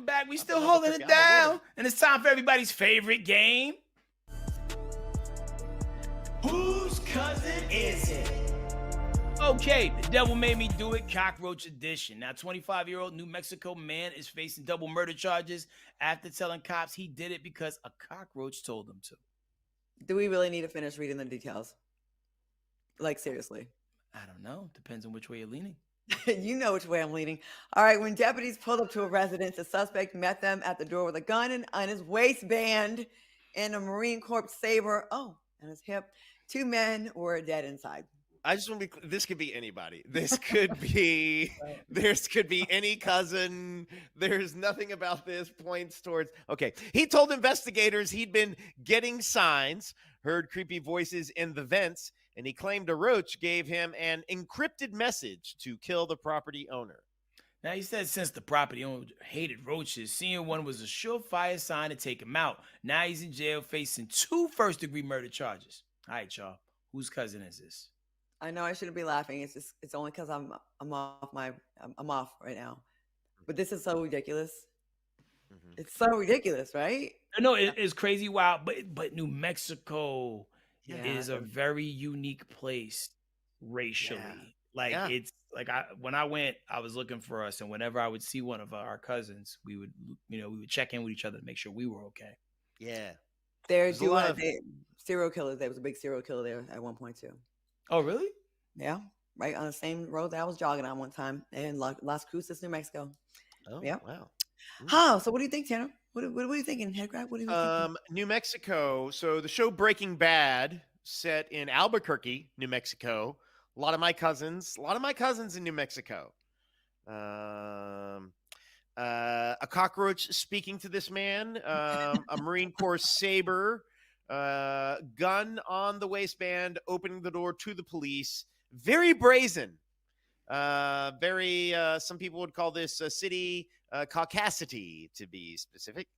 Back. We still holding it down. And it's time for everybody's favorite game. Whose cousin is it? Okay, the devil made me do it, cockroach edition. Now, 25-year-old New Mexico man is facing double murder charges after telling cops he did it because a cockroach told him to. Do we really need to finish reading the details? Like, seriously. I don't know. Depends on which way you're leaning. You know which way I'm leaning. All right, when deputies pulled up to a residence, the suspect met them at the door with a gun on his waistband and a Marine Corps saber, on his hip. 2 men were dead inside. I just want to be. This could be anybody. This could be. This could be any cousin. There's nothing about this points towards. Okay, he told investigators he'd been getting signs, heard creepy voices in the vents, and he claimed a roach gave him an encrypted message to kill the property owner. Now, he said since the property owner hated roaches, seeing one was a surefire sign to take him out. Now he's in jail facing 2 first-degree murder charges. All right, y'all. Whose cousin is this? I know I shouldn't be laughing. It's only because I'm off right now. But this is so ridiculous. Mm-hmm. It's so ridiculous, right? No, it's crazy wild. But New Mexico is a very unique place racially. It's like when I went, I was looking for us, and whenever I would see one of our cousins, we would check in with each other to make sure we were okay. Yeah. There's serial killers. There was a big serial killer there at one point too. Oh, really? Yeah. Right on the same road that I was jogging on one time in Las Cruces, New Mexico. Oh, yeah. Wow. Huh. So what do you think, Tanner? What are you thinking, Headkrack? What are you thinking? New Mexico. So the show Breaking Bad set in Albuquerque, New Mexico. A lot of my cousins in New Mexico. A cockroach speaking to this man, a Marine Corps saber, gun on the waistband, opening the door to the police. Very brazen. Some people would call this a city caucasity, to be specific.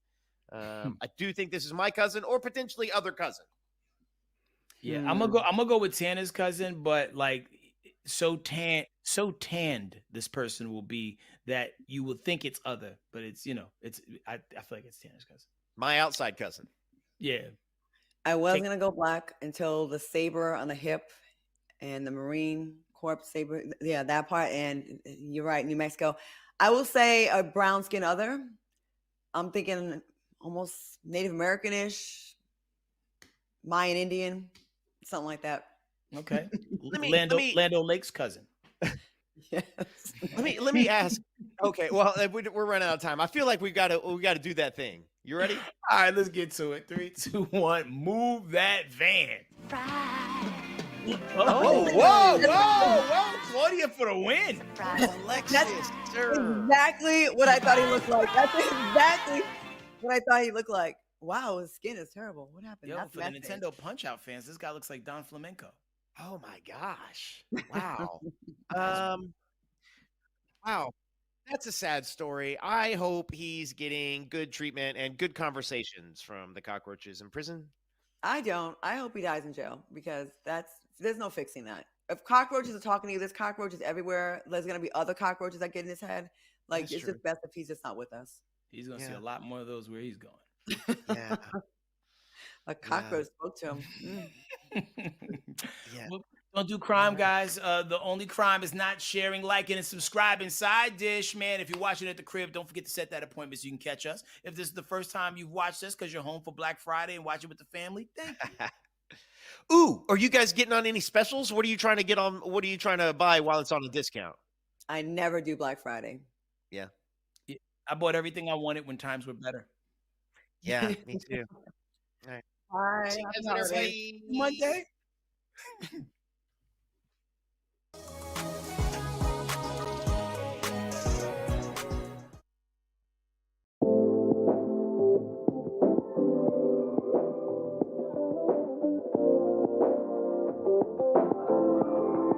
I do think this is my cousin or potentially other cousin. Yeah, I'm gonna go with Tanner's cousin, but like so tanned this person will be that you will think it's other, but it's I feel like it's Tanner's cousin. My outside cousin. Yeah. I was gonna go black until the saber on the hip and the Marine Corps saber. Yeah, that part. And you're right, New Mexico. I will say a brown skin other. I'm thinking almost Native American-ish, Mayan Indian, something like that. Okay. Let me Lando Lake's cousin. Yes. let me ask. Okay, well we're running out of time. I feel like we got to do that thing. You ready? All right, let's get to it. 3, 2, 1. Move that van. Whoa! Claudia for the win. Alexis, That's sir. exactly what I thought he looked like. That's exactly what I thought he looked like. Wow, his skin is terrible. What happened? Yo, That's for the message. Nintendo Punch-Out fans, this guy looks like Don Flamenco. Oh my gosh! Wow. Wow. That's a sad story. I hope he's getting good treatment and good conversations from the cockroaches in prison. I don't. I hope he dies in jail because there's no fixing that. If cockroaches are talking to you, there's cockroaches everywhere. There's gonna be other cockroaches that get in his head. Like That's it's true. just best if he's just not with us. He's gonna see Yeah. a lot more of those where he's going. Yeah. A cockroach spoke to him. Yeah. Well, don't do crime, guys. The only crime is not sharing, liking, and subscribing. Side Dish, man. If you're watching at the crib, don't forget to set that appointment so you can catch us. If this is the first time you've watched us because you're home for Black Friday and watching with the family, thank you. Ooh, are you guys getting on any specials? What are you trying to get on? What are you trying to buy while it's on a discount? I never do Black Friday. Yeah. I bought everything I wanted when times were better. Yeah, me too. All right. Bye. See you Happy guys later. holidays. Bye. Monday.